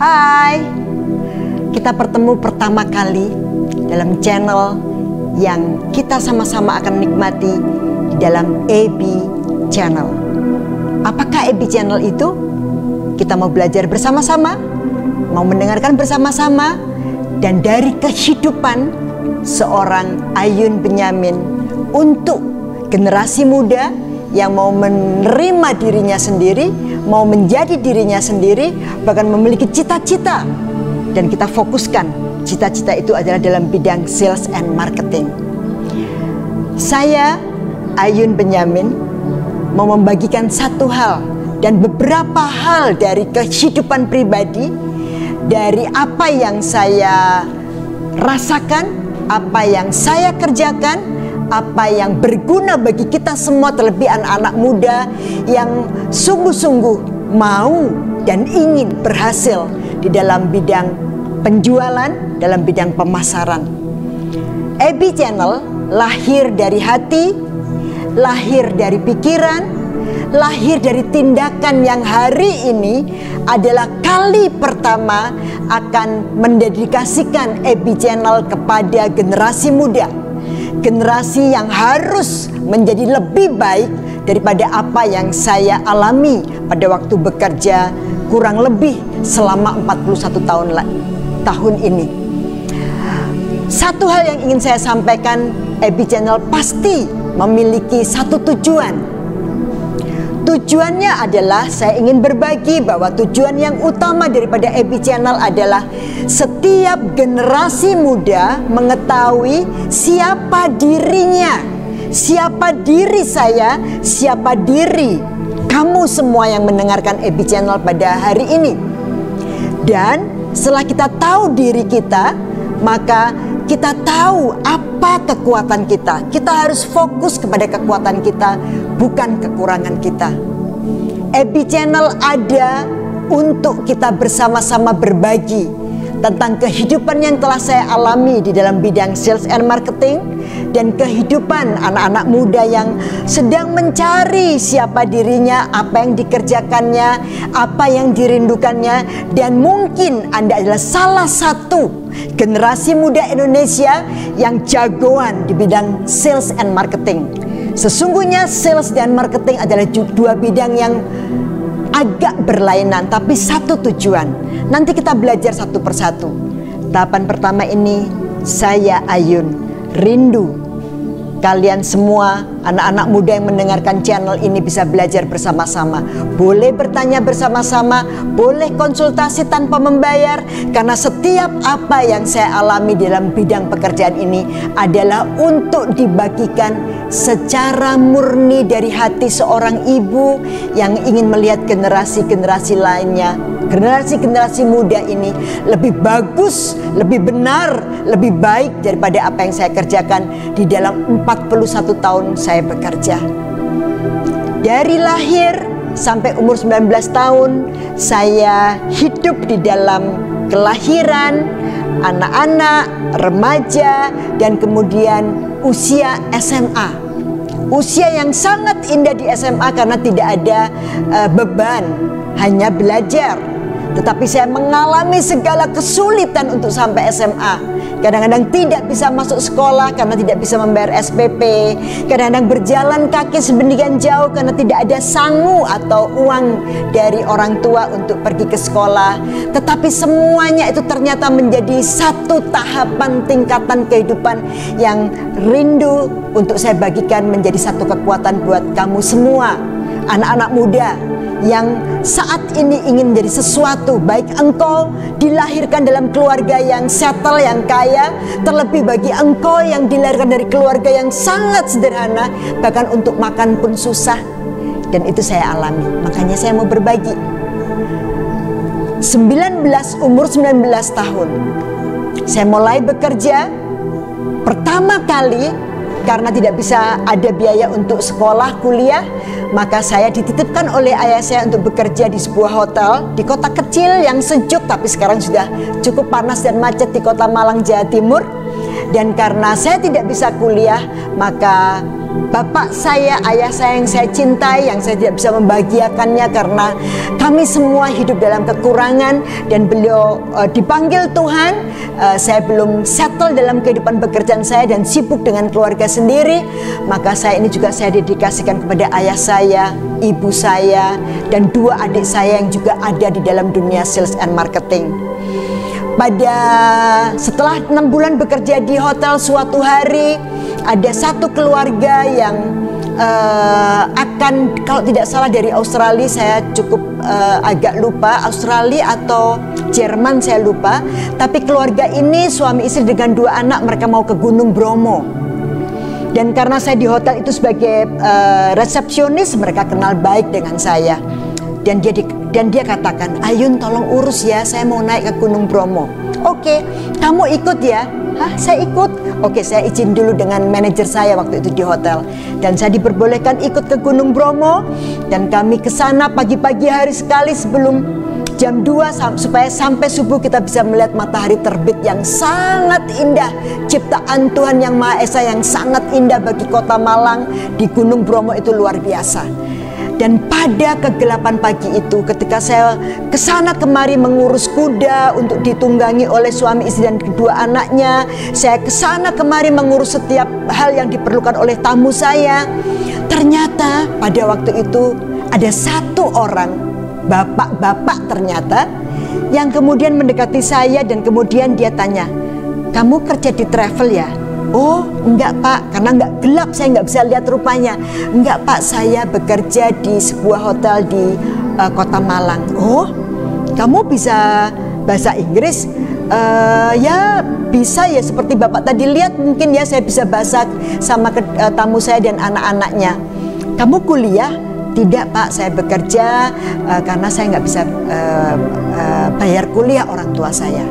Hai, kita bertemu pertama kali dalam channel yang kita sama-sama akan nikmati di dalam AB Channel. Apakah AB Channel itu? Kita mau belajar bersama-sama, mau mendengarkan bersama-sama, dan dari kehidupan seorang Ayun Benyamin untuk generasi muda yang mau menerima dirinya sendiri, mau menjadi dirinya sendiri, bahkan memiliki cita-cita. Dan kita fokuskan cita-cita itu adalah dalam bidang sales and marketing. Saya, Ayun Benyamin, mau membagikan satu hal dan beberapa hal dari kehidupan pribadi, dari apa yang saya rasakan, apa yang saya kerjakan, apa yang berguna bagi kita semua, terlebih anak-anak muda yang sungguh-sungguh mau dan ingin berhasil di dalam bidang penjualan, dalam bidang pemasaran. AB Channel lahir dari hati, lahir dari pikiran, lahir dari tindakan yang hari ini adalah kali pertama akan mendedikasikan AB Channel kepada generasi muda. Generasi yang harus menjadi lebih baik daripada apa yang saya alami pada waktu bekerja kurang lebih selama 41 tahun ini. Satu hal yang ingin saya sampaikan, AB Channel pasti memiliki satu tujuan. Tujuannya adalah saya ingin berbagi bahwa tujuan yang utama daripada AB Channel adalah setiap generasi muda mengetahui siapa dirinya, siapa diri saya, siapa diri kamu semua yang mendengarkan AB Channel pada hari ini. Dan setelah kita tahu diri kita, maka kita tahu apa kekuatan kita. Kita harus fokus kepada kekuatan kita, bukan kekurangan kita. AB Channel ada untuk kita bersama-sama berbagi tentang kehidupan yang telah saya alami di dalam bidang sales and marketing, dan kehidupan anak-anak muda yang sedang mencari siapa dirinya, apa yang dikerjakannya, apa yang dirindukannya. Dan mungkin Anda adalah salah satu generasi muda Indonesia yang jagoan di bidang sales and marketing. Sesungguhnya sales dan marketing adalah dua bidang yang agak berlainan, tapi satu tujuan. Nanti kita belajar satu persatu. Tahapan pertama ini, saya Ayun rindu kalian semua anak-anak muda yang mendengarkan channel ini bisa belajar bersama-sama. Boleh bertanya bersama-sama, boleh konsultasi tanpa membayar, karena setiap apa yang saya alami dalam bidang pekerjaan ini adalah untuk dibagikan secara murni dari hati seorang ibu yang ingin melihat generasi-generasi lainnya, generasi-generasi muda ini lebih bagus, lebih benar, lebih baik daripada apa yang saya kerjakan di dalam 41 tahun saya bekerja. Dari lahir sampai umur 19 tahun saya hidup di dalam kelahiran, anak-anak, remaja, dan kemudian usia SMA. Usia yang sangat indah di SMA karena tidak ada beban, hanya belajar. Tetapi saya mengalami segala kesulitan untuk sampai SMA. Kadang-kadang tidak bisa masuk sekolah karena tidak bisa membayar SPP. Kadang-kadang berjalan kaki sedemikian jauh karena tidak ada sangu atau uang dari orang tua untuk pergi ke sekolah. Tetapi semuanya itu ternyata menjadi satu tahapan tingkatan kehidupan yang rindu untuk saya bagikan menjadi satu kekuatan buat kamu semua, anak-anak muda yang saat ini ingin menjadi sesuatu. Baik engkau dilahirkan dalam keluarga yang settle, yang kaya, terlebih bagi engkau yang dilahirkan dari keluarga yang sangat sederhana, bahkan untuk makan pun susah. Dan itu saya alami, makanya saya mau berbagi. Umur 19 tahun saya mulai bekerja pertama kali. Karena tidak bisa ada biaya untuk sekolah, kuliah, maka saya dititipkan oleh ayah saya untuk bekerja di sebuah hotel di kota kecil yang sejuk, tapi sekarang sudah cukup panas dan macet, di kota Malang, Jawa Timur. Dan karena saya tidak bisa kuliah, maka bapak saya, ayah saya yang saya cintai, yang saya tidak bisa membahagiakannya karena kami semua hidup dalam kekurangan, dan beliau dipanggil Tuhan. Saya belum settle dalam kehidupan pekerjaan saya dan sibuk dengan keluarga sendiri. Maka saya ini juga saya dedikasikan kepada ayah saya, ibu saya, dan 2 adik saya yang juga ada di dalam dunia sales and marketing. Setelah 6 bulan bekerja di hotel, suatu hari ada satu keluarga yang akan, kalau tidak salah dari Australia, saya cukup agak lupa, Australia atau Jerman saya lupa. Tapi keluarga ini suami istri dengan 2 anak, mereka mau ke Gunung Bromo. Dan karena saya di hotel itu sebagai resepsionis, mereka kenal baik dengan saya. Dan dia katakan, Ayun tolong urus ya, saya mau naik ke Gunung Bromo. Oke, kamu ikut ya? Hah, saya ikut. Oke, saya izin dulu dengan manajer saya waktu itu di hotel. Dan saya diperbolehkan ikut ke Gunung Bromo. Dan kami ke sana pagi-pagi hari sekali sebelum jam 2 supaya sampai subuh kita bisa melihat matahari terbit yang sangat indah. Ciptaan Tuhan Yang Maha Esa yang sangat indah bagi kota Malang di Gunung Bromo itu luar biasa. Dan pada kegelapan pagi itu, ketika saya kesana kemari mengurus kuda untuk ditunggangi oleh suami istri dan kedua anaknya, saya kesana kemari mengurus setiap hal yang diperlukan oleh tamu saya. Ternyata pada waktu itu ada satu orang, bapak-bapak ternyata, yang kemudian mendekati saya dan kemudian dia tanya, kamu kerja di travel ya? Oh enggak Pak, karena enggak gelap saya enggak bisa lihat rupanya. Enggak Pak, saya bekerja di sebuah hotel di kota Malang. Oh, kamu bisa bahasa Inggris? Ya bisa ya, seperti Bapak tadi lihat mungkin ya, saya bisa bahasa sama tamu saya dan anak-anaknya. Kamu kuliah? Tidak Pak, saya bekerja karena saya nggak bisa bayar kuliah orang tua saya.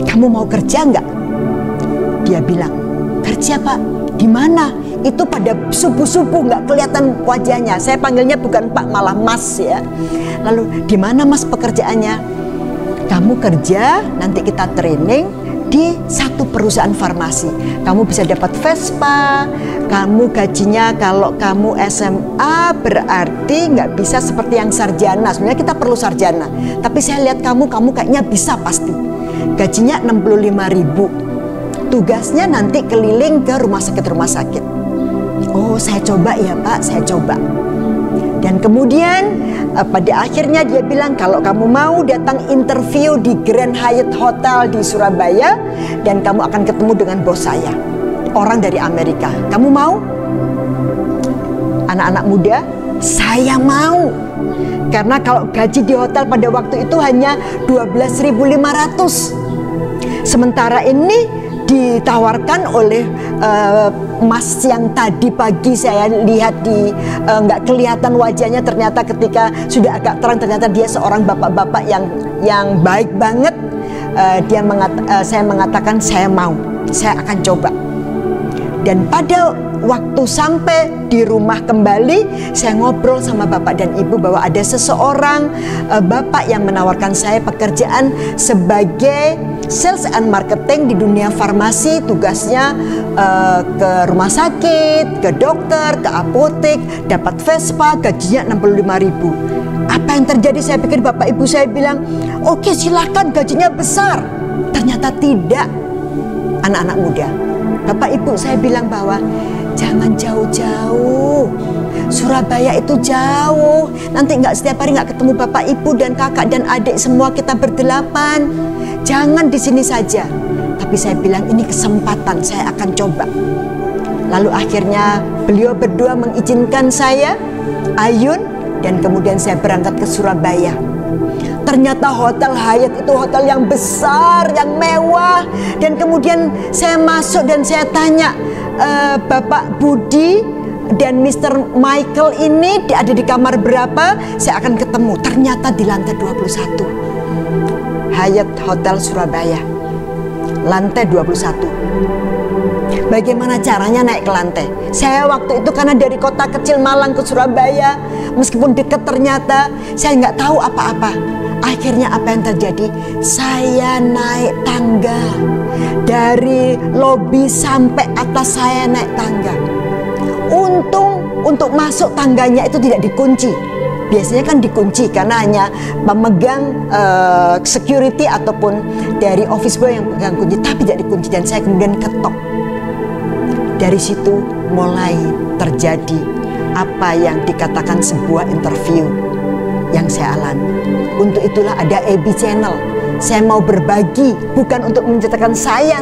Kamu mau kerja nggak? Dia bilang, kerja Pak. Di mana? Itu pada subuh-subuh nggak kelihatan wajahnya. Saya panggilnya bukan Pak, malah Mas ya. Lalu di mana Mas pekerjaannya? Kamu kerja, nanti kita training di satu perusahaan farmasi. Kamu bisa dapat Vespa. Kamu gajinya kalau kamu SMA berarti nggak bisa seperti yang sarjana. Sebenarnya kita perlu sarjana. Tapi saya lihat kamu kayaknya bisa pasti. Gajinya 65.000. Tugasnya nanti keliling ke rumah sakit. Oh, saya coba ya Pak, saya coba. Dan kemudian pada akhirnya dia bilang, kalau kamu mau datang interview di Grand Hyatt Hotel di Surabaya, dan kamu akan ketemu dengan bos saya, orang dari Amerika. Kamu mau? Anak-anak muda, saya mau. Karena kalau gaji di hotel pada waktu itu hanya 12.500. Sementara ini ditawarkan oleh Mas yang tadi pagi saya lihat di nggak kelihatan wajahnya, ternyata ketika sudah agak terang ternyata dia seorang bapak-bapak yang baik banget. Saya mengatakan saya mau, saya akan coba. Dan pada waktu sampai di rumah kembali, saya ngobrol sama bapak dan ibu bahwa ada seseorang bapak yang menawarkan saya pekerjaan sebagai sales and marketing di dunia farmasi. Tugasnya ke rumah sakit, ke dokter, ke apotek, dapat Vespa, gajinya 65.000. Apa yang terjadi? Saya pikir bapak ibu saya bilang, oke silakan, gajinya besar. Ternyata tidak, anak-anak muda. Bapak ibu saya bilang bahwa jangan jauh-jauh. Surabaya itu jauh. Nanti setiap hari nggak ketemu bapak ibu dan kakak dan adik semua kita berdelapan. Jangan di sini saja. Tapi saya bilang ini kesempatan, saya akan coba. Lalu akhirnya beliau berdua mengizinkan saya, Ayun, dan kemudian saya berangkat ke Surabaya. Ternyata Hotel Hyatt itu hotel yang besar, yang mewah. Dan kemudian saya masuk dan saya tanya, Bapak Budi dan Mr. Michael ini ada di kamar berapa? Saya akan ketemu. Ternyata di lantai 21. Hyatt Hotel Surabaya, lantai 21. Bagaimana caranya naik ke lantai? Saya waktu itu karena dari kota kecil Malang ke Surabaya, meskipun dekat ternyata saya nggak tahu apa-apa. Akhirnya apa yang terjadi? Saya naik tangga. Dari lobi sampai atas saya naik tangga. Untung untuk masuk tangganya itu tidak dikunci. Biasanya kan dikunci karena hanya pemegang security ataupun dari office boy yang pegang kunci, tapi tidak dikunci, dan saya kemudian ketok. Dari situ mulai terjadi apa yang dikatakan sebuah interview yang saya alami. Untuk itulah ada AB Channel. Saya mau berbagi, bukan untuk menceritakan saya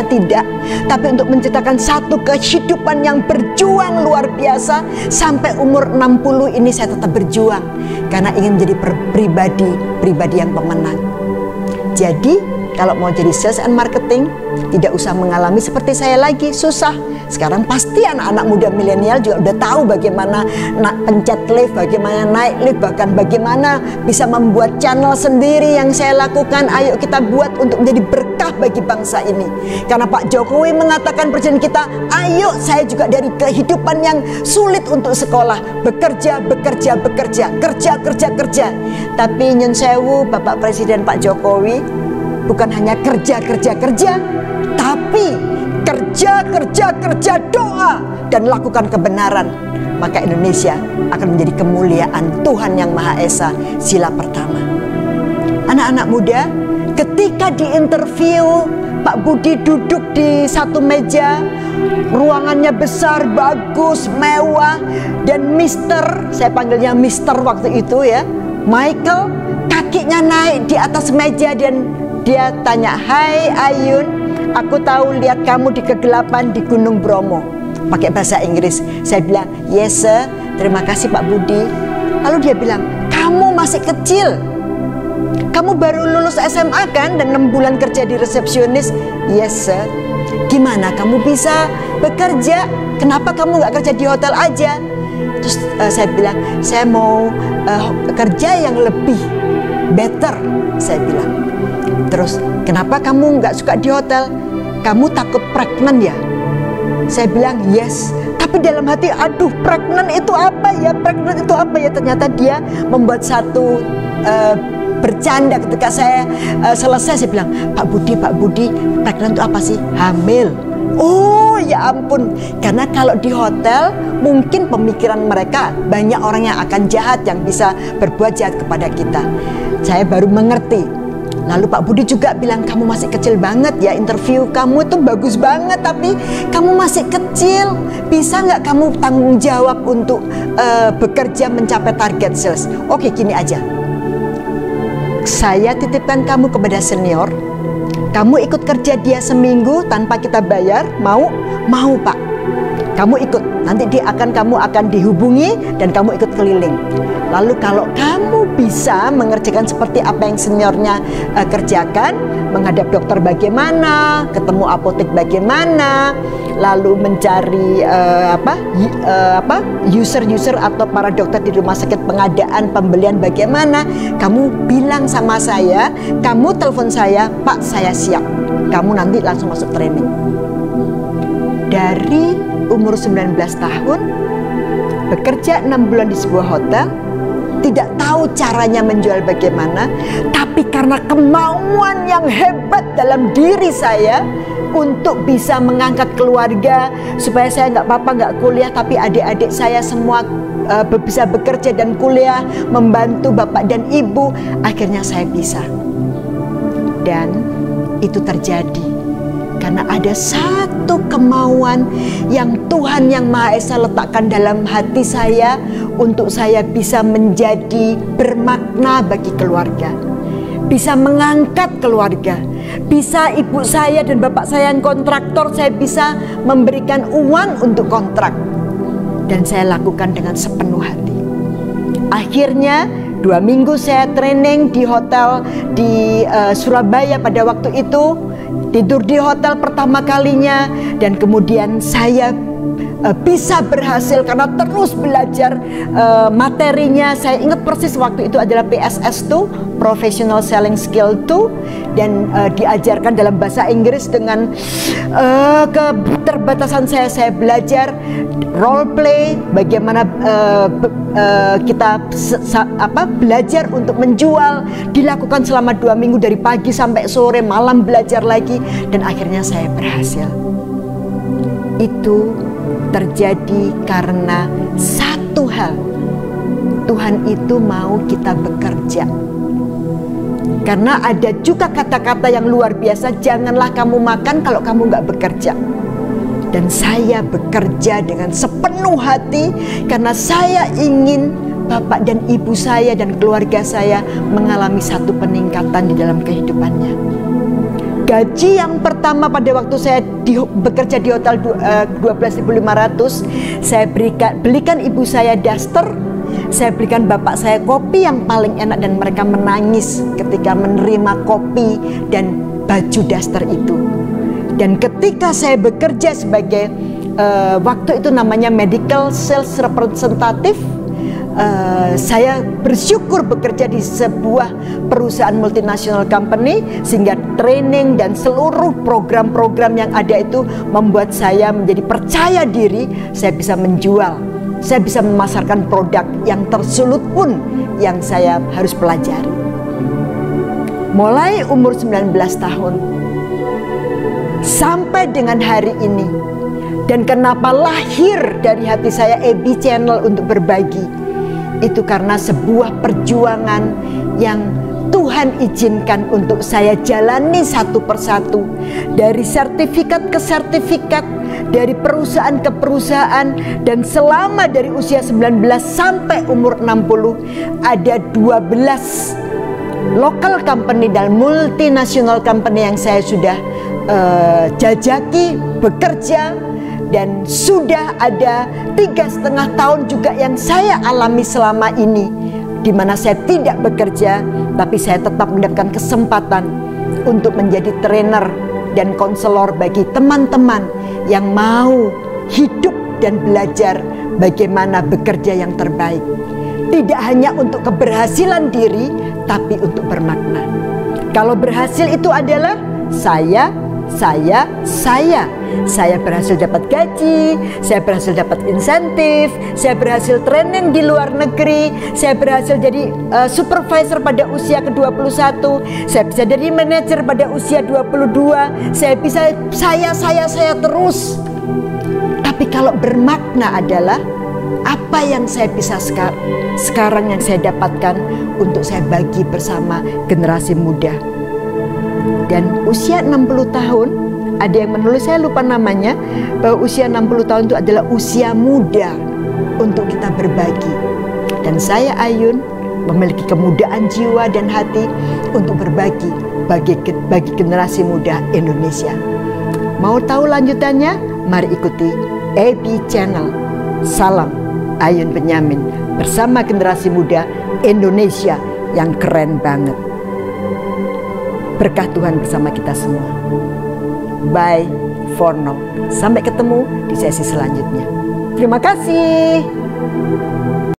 tidak, tapi untuk menceritakan satu kehidupan yang berjuang luar biasa. Sampai umur 60 ini saya tetap berjuang karena ingin menjadi pribadi yang pemenang. Jadi kalau mau jadi sales and marketing, tidak usah mengalami seperti saya lagi, susah. Sekarang pasti anak-anak muda milenial juga udah tahu bagaimana pencet lift, bagaimana naik lift, bahkan bagaimana bisa membuat channel sendiri yang saya lakukan. Ayo kita buat untuk menjadi berkah bagi bangsa ini. Karena Pak Jokowi mengatakan presiden kita, ayo saya juga dari kehidupan yang sulit untuk sekolah, bekerja. Tapi nyun sewu Bapak Presiden Pak Jokowi, bukan hanya kerja, tapi kerja doa dan lakukan kebenaran, maka Indonesia akan menjadi kemuliaan Tuhan Yang Maha Esa. Sila pertama. Anak-anak muda, ketika diinterview, Pak Budi duduk di satu meja, ruangannya besar, bagus, mewah, dan saya panggilnya Mister waktu itu ya, Michael, kakinya naik di atas meja dan dia tanya, "Hai Ayun, aku tahu lihat kamu di kegelapan di Gunung Bromo." Pakai bahasa Inggris. Saya bilang, "Yes sir, terima kasih Pak Budi." Lalu dia bilang, "Kamu masih kecil. Kamu baru lulus SMA kan dan 6 bulan kerja di resepsionis." "Yes sir." "Gimana kamu bisa bekerja? Kenapa kamu nggak kerja di hotel aja?" Terus saya bilang, "Saya mau kerja yang lebih better," saya bilang. Terus, "Kenapa kamu nggak suka di hotel? Kamu takut pregnant ya?" Saya bilang, "Yes." Tapi dalam hati, aduh, pregnant itu apa ya? Ternyata dia membuat satu bercanda. Ketika saya selesai, saya bilang, Pak Budi, pregnant itu apa sih?" "Hamil." Oh ya ampun. Karena kalau di hotel mungkin pemikiran mereka banyak orang yang akan jahat, yang bisa berbuat jahat kepada kita. Saya baru mengerti. Lalu Pak Budi juga bilang, "Kamu masih kecil banget ya, interview kamu itu bagus banget, tapi kamu masih kecil. Bisa nggak kamu tanggung jawab untuk bekerja mencapai target sales? Oke, gini aja. Saya titipkan kamu kepada senior. Kamu ikut kerja dia seminggu tanpa kita bayar. Mau? Mau Pak. Kamu ikut. Nanti kamu akan dihubungi dan kamu ikut keliling. Lalu kalau kamu bisa mengerjakan seperti apa yang seniornya kerjakan, menghadap dokter bagaimana, ketemu apotek bagaimana, lalu mencari user atau para dokter di rumah sakit, pengadaan, pembelian bagaimana, kamu bilang sama saya, kamu telepon saya, Pak saya siap. Kamu nanti langsung masuk training." Dari umur 19 tahun, bekerja 6 bulan di sebuah hotel, tidak tahu caranya menjual bagaimana, tapi karena kemauan yang hebat dalam diri saya untuk bisa mengangkat keluarga, supaya saya nggak apa-apa nggak kuliah, tapi adik-adik saya semua bisa bekerja dan kuliah, membantu bapak dan ibu, akhirnya saya bisa. Dan itu terjadi karena ada satu kemauan yang Tuhan Yang Maha Esa letakkan dalam hati saya untuk saya bisa menjadi bermakna bagi keluarga, bisa mengangkat keluarga, bisa ibu saya dan bapak saya yang kontraktor, saya bisa memberikan uang untuk kontrak, dan saya lakukan dengan sepenuh hati. Akhirnya 2 minggu saya training di hotel di Surabaya pada waktu itu, tidur di hotel pertama kalinya, dan kemudian saya bisa berhasil karena terus belajar materinya. Saya ingat persis waktu itu adalah PSS 2, Professional Selling Skill 2, dan diajarkan dalam bahasa Inggris. Dengan keterbatasan saya belajar role play, bagaimana kita belajar untuk menjual, dilakukan selama 2 minggu dari pagi sampai sore, malam belajar lagi, dan akhirnya saya berhasil. Itu terjadi karena satu hal, Tuhan itu mau kita bekerja. Karena ada juga kata-kata yang luar biasa, janganlah kamu makan kalau kamu nggak bekerja. Dan saya bekerja dengan sepenuh hati karena saya ingin bapak dan ibu saya dan keluarga saya mengalami satu peningkatan di dalam kehidupannya. Gaji yang pertama pada waktu saya bekerja di hotel 12.500, saya belikan ibu saya daster, saya belikan bapak saya kopi yang paling enak, dan mereka menangis ketika menerima kopi dan baju daster itu. Dan ketika saya bekerja sebagai waktu itu namanya medical sales representative, saya bersyukur bekerja di sebuah perusahaan multinational company, sehingga training dan seluruh program-program yang ada itu membuat saya menjadi percaya diri. Saya bisa menjual, saya bisa memasarkan produk yang tersulut pun yang saya harus pelajari. Mulai umur 19 tahun sampai dengan hari ini. Dan kenapa lahir dari hati saya EB Channel untuk berbagi? Itu karena sebuah perjuangan yang Tuhan izinkan untuk saya jalani satu persatu. Dari sertifikat ke sertifikat, dari perusahaan ke perusahaan, dan selama dari usia 19 sampai umur 60 ada 12 local company dan multinational company yang saya sudah jajaki, bekerja. Dan sudah ada 3,5 tahun juga yang saya alami selama ini, di mana saya tidak bekerja, tapi saya tetap mendapatkan kesempatan untuk menjadi trainer dan konselor bagi teman-teman yang mau hidup dan belajar bagaimana bekerja yang terbaik. Tidak hanya untuk keberhasilan diri, tapi untuk bermakna. Kalau berhasil itu adalah saya berhasil dapat gaji, saya berhasil dapat insentif, saya berhasil training di luar negeri, saya berhasil jadi supervisor pada usia ke-21, saya bisa jadi manajer pada usia 22, saya terus. Tapi kalau bermakna adalah apa yang saya bisa sekarang yang saya dapatkan untuk saya bagi bersama generasi muda. Dan usia 60 tahun, ada yang menulis, saya lupa namanya, bahwa usia 60 tahun itu adalah usia muda untuk kita berbagi. Dan saya Ayun memiliki kemudaan jiwa dan hati untuk berbagi bagi generasi muda Indonesia. Mau tahu lanjutannya? Mari ikuti EB Channel. Salam Ayun Benyamin bersama generasi muda Indonesia yang keren banget. Berkah Tuhan bersama kita semua. Bye for now. Sampai ketemu di sesi selanjutnya. Terima kasih.